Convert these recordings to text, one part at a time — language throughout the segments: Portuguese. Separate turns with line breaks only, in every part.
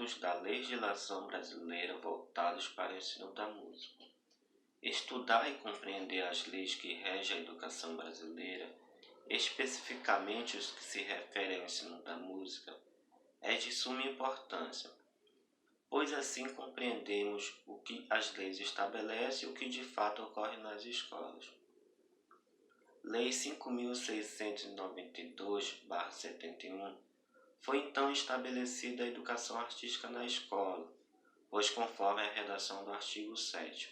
aspectos da legislação brasileira voltados para o ensino da música. Estudar e compreender as leis que regem a educação brasileira, especificamente os que se referem ao ensino da música, é de suma importância, pois assim compreendemos o que as leis estabelecem e o que de fato ocorre nas escolas. Lei 5.692/71 foi então estabelecida a educação artística na escola, pois conforme a redação do artigo 7º,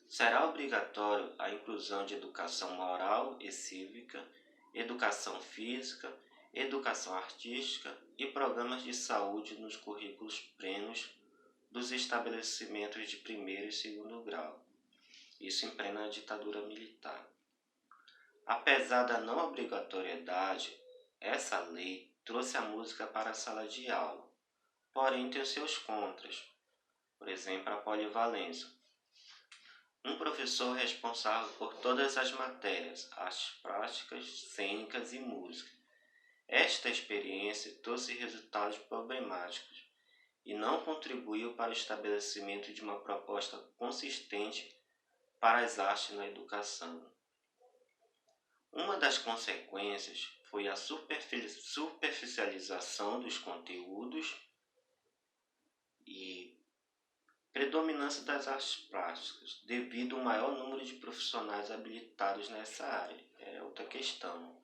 será obrigatório a inclusão de educação moral e cívica, educação física, educação artística e programas de saúde nos currículos plenos dos estabelecimentos de primeiro e segundo grau, isso em plena ditadura militar. Apesar da não obrigatoriedade, essa lei trouxe a música para a sala de aula, porém tem seus contras, por exemplo, a polivalência. Um professor responsável por todas as matérias, artes plásticas, cênicas e música. Esta experiência trouxe resultados problemáticos e não contribuiu para o estabelecimento de uma proposta consistente para as artes na educação. Uma das consequências foi a superficialização dos conteúdos e predominância das artes plásticas, devido ao maior número de profissionais habilitados nessa área. É outra questão.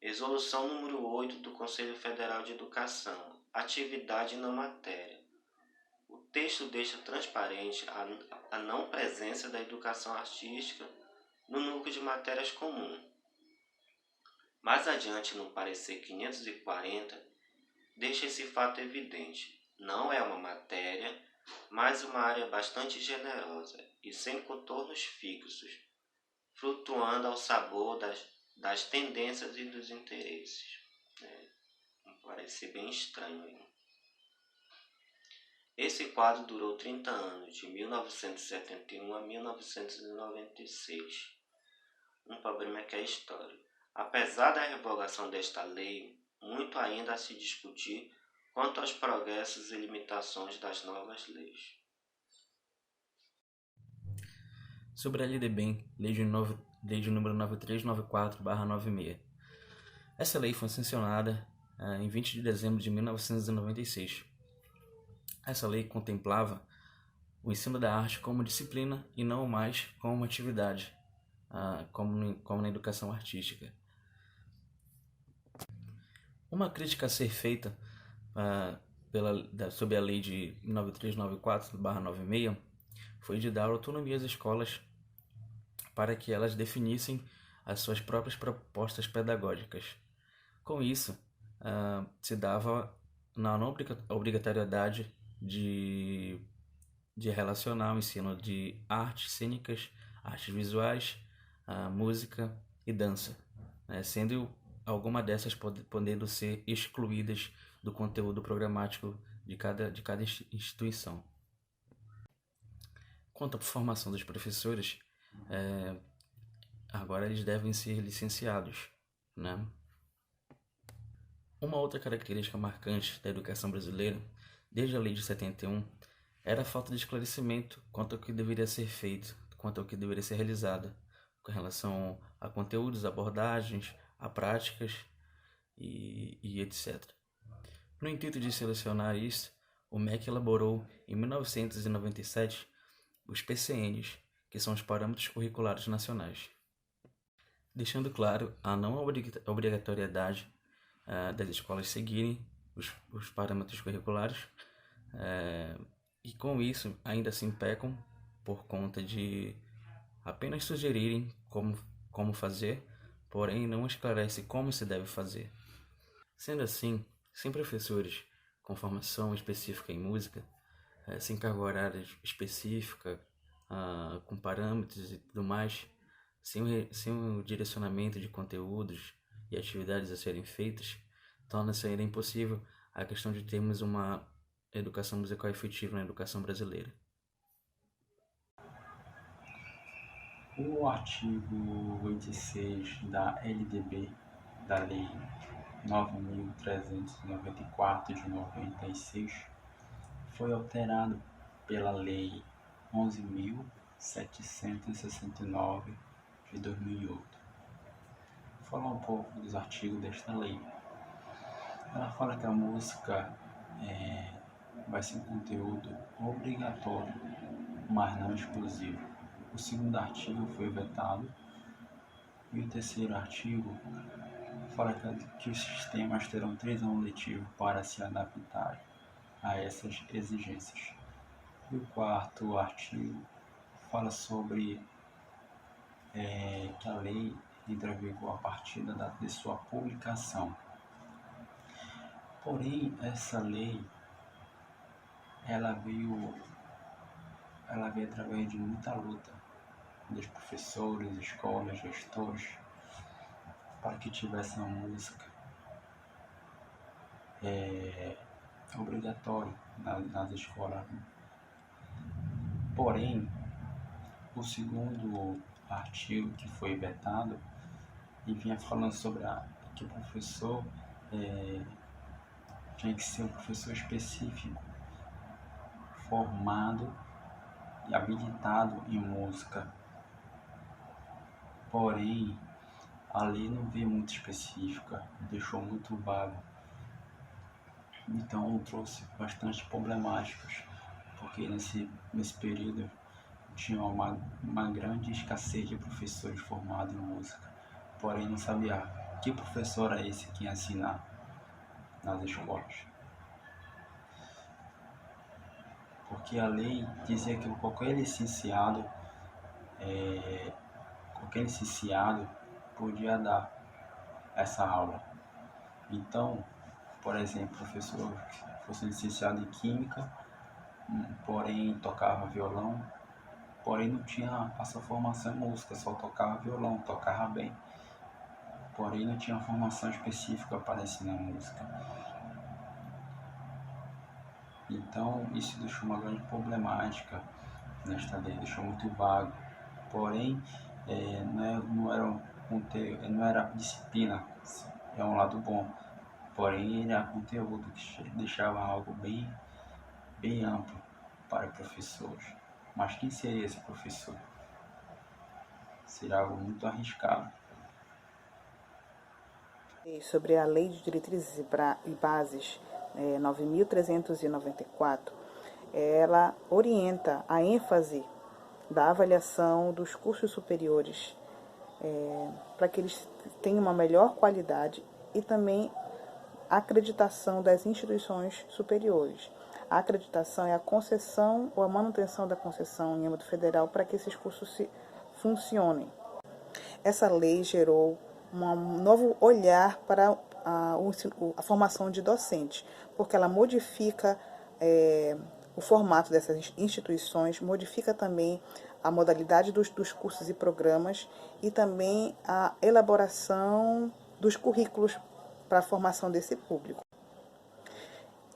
Resolução número 8 do Conselho Federal de Educação, atividade na matéria. O texto deixa transparente a não presença da educação artística no núcleo de matérias comuns. Mais adiante, no parecer 540, deixa esse fato evidente. Não é uma matéria, mas uma área bastante generosa e sem contornos fixos, flutuando ao sabor das tendências e dos interesses. Parece bem estranho. Hein? Esse quadro durou 30 anos, de 1971 a 1996. Um problema é que é histórico. Apesar da revogação desta lei, muito ainda a se discutir quanto aos progressos e limitações das novas leis.
Sobre a LDBEM, Lei de número 9394/96. Essa lei foi sancionada em 20 de dezembro de 1996. Essa lei contemplava o ensino da arte como disciplina e não mais como uma atividade, como na educação artística. Uma crítica a ser feita sobre a lei de 9394/96 foi de dar autonomia às escolas para que elas definissem as suas próprias propostas pedagógicas. Com isso, se dava na não obrigatoriedade de relacionar o ensino de artes cênicas, artes visuais, música e dança, sendo alguma dessas podendo ser excluídas do conteúdo programático de cada instituição. Quanto à formação dos professores, agora eles devem ser licenciados, né? Uma outra característica marcante da educação brasileira, desde a lei de 71, era a falta de esclarecimento quanto ao que deveria ser feito, quanto ao que deveria ser realizado, com relação a conteúdos, abordagens, a práticas e etc. No intuito de selecionar isso, o MEC elaborou, em 1997, os PCNs, que são os Parâmetros Curriculares Nacionais, deixando claro a não obrigatoriedade das escolas seguirem os parâmetros curriculares, e com isso ainda assim pecam por conta de apenas sugerirem como fazer, porém não esclarece como se deve fazer. Sendo assim, sem professores com formação específica em música, sem carga horária específica, com parâmetros e tudo mais, sem o direcionamento de conteúdos e atividades a serem feitas, torna-se ainda impossível a questão de termos uma educação musical efetiva na educação brasileira.
O artigo 86 da LDB, da Lei 9.394 de 96 foi alterado pela Lei 11.769 de 2008. Vou falar um pouco dos artigos desta lei. Ela fala que a música vai ser um conteúdo obrigatório, mas não exclusivo. O segundo artigo foi vetado e o terceiro artigo fala que os sistemas terão 3 anos letivos para se adaptar a essas exigências. E o quarto artigo fala sobre que a lei entra em vigor a partir da data de sua publicação. Porém, essa lei ela veio através de muita luta dos professores, escolas, gestores, para que tivesse uma música obrigatória nas escolas. Porém, o segundo artigo que foi vetado, ele vinha falando sobre que o professor tinha que ser um professor específico, formado e habilitado em música. Porém, a lei não veio muito específica, deixou muito vago. Então trouxe bastante problemáticas, porque nesse período tinha uma grande escassez de professores formados em música. Porém, não sabia que professor era esse que ia ensinar nas escolas. Porque a lei dizia que qualquer licenciado podia dar essa aula. Então, por exemplo, professor fosse licenciado em Química, porém tocava violão, porém não tinha essa formação em música, só tocava violão, tocava bem, porém não tinha formação específica para ensinar música. Então isso deixou uma grande problemática nesta lei, deixou muito vago. Porém, não era disciplina, é um lado bom, porém era conteúdo que deixava algo bem amplo para professores. Mas quem seria esse professor? Seria algo muito arriscado.
Sobre a Lei de Diretrizes e Bases 9.394, ela orienta a ênfase da avaliação dos cursos superiores para que eles tenham uma melhor qualidade e também a acreditação das instituições superiores. A acreditação é a concessão ou a manutenção da concessão em âmbito federal para que esses cursos funcionem. Essa lei gerou um novo olhar para a formação de docentes, porque ela modifica o formato dessas instituições, modifica também a modalidade dos cursos e programas e também a elaboração dos currículos para a formação desse público.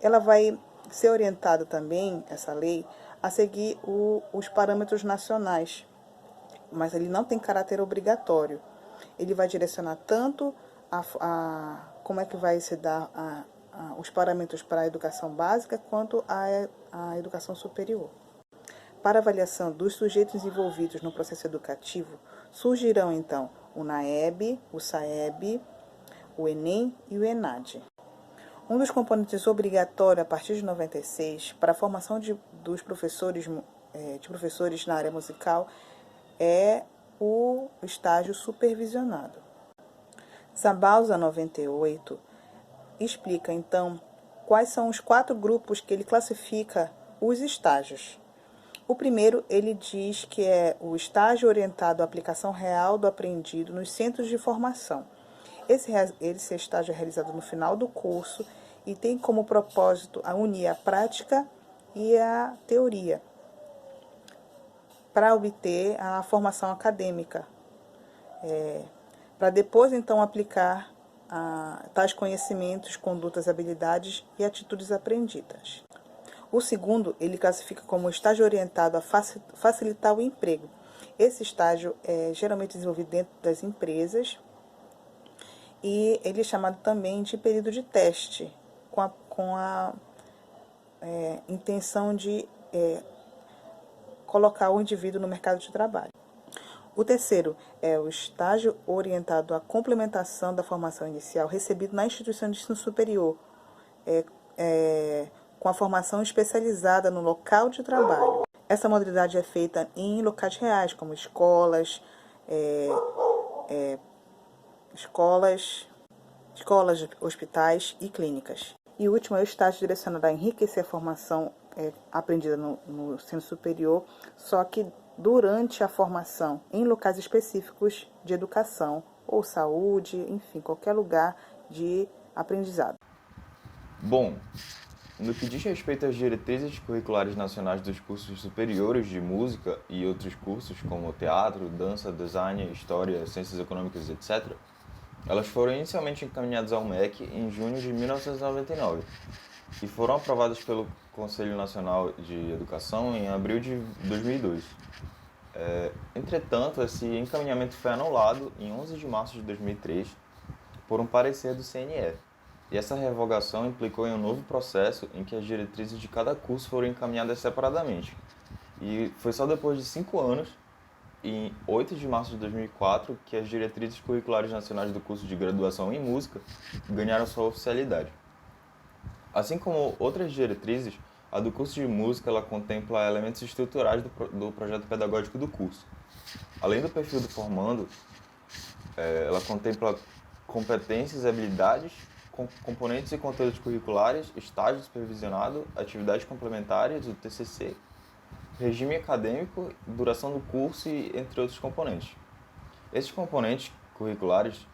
Ela vai ser orientada também, essa lei, a seguir os parâmetros nacionais, mas ele não tem caráter obrigatório. Ele vai direcionar tanto como é que vai se dar os parâmetros para a educação básica quanto a educação superior. Para avaliação dos sujeitos envolvidos no processo educativo, surgirão então o NAEB, o SAEB, o ENEM e o ENAD. Um dos componentes obrigatórios a partir de 96 para a formação de professores na área musical é o estágio supervisionado. Zabalza 98 explica então quais são os 4 grupos que ele classifica os estágios. O primeiro, ele diz que é o estágio orientado à aplicação real do aprendido nos centros de formação. Esse estágio é realizado no final do curso e tem como propósito unir a prática e a teoria para obter a formação acadêmica, para depois então aplicar tais conhecimentos, condutas, habilidades e atitudes aprendidas. O segundo, ele classifica como estágio orientado a facilitar o emprego. Esse estágio é geralmente desenvolvido dentro das empresas e ele é chamado também de período de teste, com a intenção de colocar o indivíduo no mercado de trabalho. O terceiro é o estágio orientado à complementação da formação inicial recebido na instituição de ensino superior, com a formação especializada no local de trabalho. Essa modalidade é feita em locais reais, como escolas, hospitais e clínicas. E o último é o estágio direcionado a enriquecer a formação aprendida no ensino superior, só que durante a formação em locais específicos de educação ou saúde, enfim, qualquer lugar de aprendizado.
Bom, no que diz respeito às diretrizes curriculares nacionais dos cursos superiores de música e outros cursos como teatro, dança, design, história, ciências econômicas, etc., elas foram inicialmente encaminhadas ao MEC em junho de 1999 e foram aprovadas pelo Conselho Nacional de Educação em abril de 2002. Entretanto, esse encaminhamento foi anulado em 11 de março de 2003 por um parecer do CNE. E essa revogação implicou em um novo processo em que as diretrizes de cada curso foram encaminhadas separadamente. E foi só depois de 5 anos, em 8 de março de 2004, que as diretrizes curriculares nacionais do curso de graduação em música ganharam sua oficialidade. Assim como outras diretrizes, a do curso de música ela contempla elementos estruturais do projeto pedagógico do curso. Além do perfil do formando, ela contempla competências e habilidades, componentes e conteúdos curriculares, estágio supervisionado, atividades complementares, o TCC, regime acadêmico, duração do curso e entre outros componentes. Esses componentes curriculares,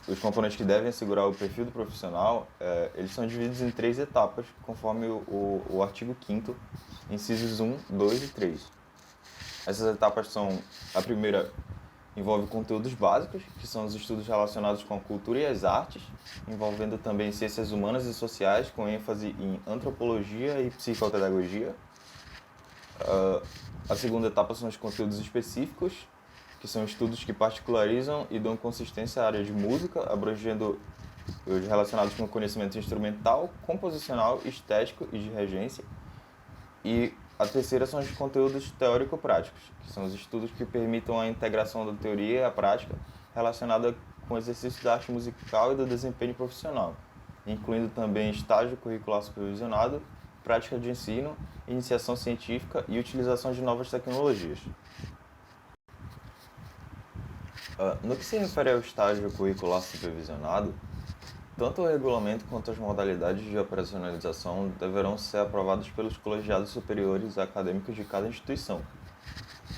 os componentes que devem assegurar o perfil do profissional, eles são divididos em 3 etapas, conforme o artigo 5º, incisos 1, 2 e 3. Essas etapas são: a primeira envolve conteúdos básicos, que são os estudos relacionados com a cultura e as artes, envolvendo também ciências humanas e sociais, com ênfase em antropologia e psicopedagogia. A segunda etapa são os conteúdos específicos, que são estudos que particularizam e dão consistência à área de música, abrangendo os relacionados com o conhecimento instrumental, composicional, estético e de regência. E a terceira são os conteúdos teórico-práticos, que são os estudos que permitam a integração da teoria e a prática relacionada com o exercício da arte musical e do desempenho profissional, incluindo também estágio curricular supervisionado, prática de ensino, iniciação científica e utilização de novas tecnologias. No que se refere ao estágio curricular supervisionado, tanto o regulamento quanto as modalidades de operacionalização deverão ser aprovados pelos colegiados superiores acadêmicos de cada instituição,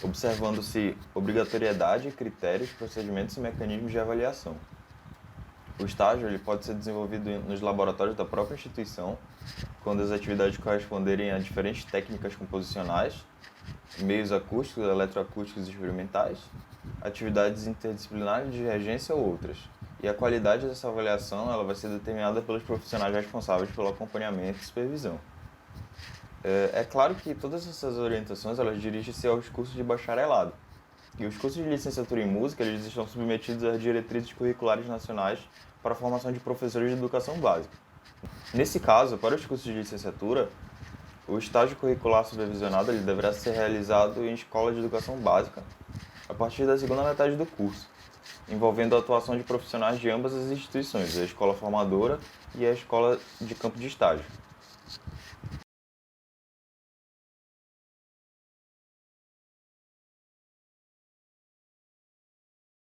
observando-se obrigatoriedade, critérios, procedimentos e mecanismos de avaliação. O estágio ele pode ser desenvolvido nos laboratórios da própria instituição, quando as atividades corresponderem a diferentes técnicas composicionais, meios acústicos, eletroacústicos e experimentais, atividades interdisciplinares de regência ou outras. E a qualidade dessa avaliação ela vai ser determinada pelos profissionais responsáveis pelo acompanhamento e supervisão. É claro que todas essas orientações elas dirigem-se aos cursos de bacharelado. E os cursos de licenciatura em música eles estão submetidos às diretrizes curriculares nacionais para a formação de professores de educação básica. Nesse caso, para os cursos de licenciatura, o estágio curricular supervisionado ele deverá ser realizado em escolas de educação básica a partir da segunda metade do curso, envolvendo a atuação de profissionais de ambas as instituições, a escola formadora e a escola de campo de estágio.